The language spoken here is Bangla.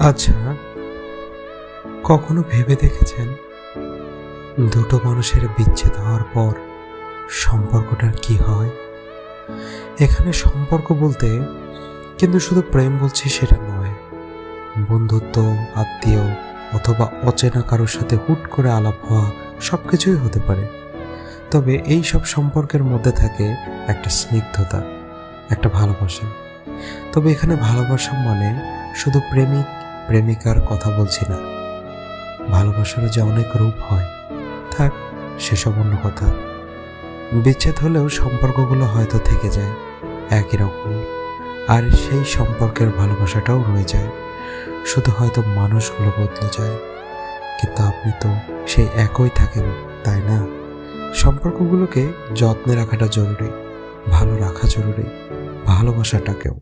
আচ্ছা, কখনো ভেবে দেখেছেন দুটো মানুষের বিচ্ছেদ হওয়ার পর সম্পর্কটার কি হয়? এখানে সম্পর্ক বলতে কিন্তু শুধু প্রেম বলছি সেটা নয়। বন্ধুত্ব, আত্মীয় অথবা অচেনা কারোর সাথে হুট করে আলাপ হওয়া সবকিছুই হতে পারে। তবে এই সব সম্পর্কের মধ্যে থাকে একটা স্নিগ্ধতা, একটা ভালোবাসা। তবে এখানে ভালোবাসা মানে শুধু প্রেমিক প্রেমিকার কথা বলছি না। ভালোবাসারও যে অনেক রূপ হয়, থাক সেসব অন্য কথা। বিচ্ছেদ হলেও সম্পর্কগুলো হয়তো থেকে যায় একই রকম, আর সেই সম্পর্কের ভালোবাসাটাও রয়ে যায়। শুধু হয়তো মানুষগুলো বদলে যায়, কিন্তু আপনি তো সেই একই থাকেন, তাই না? সম্পর্কগুলোকে যত্নে রাখাটা জরুরি, ভালো রাখা জরুরি, ভালোবাসাটাকেও।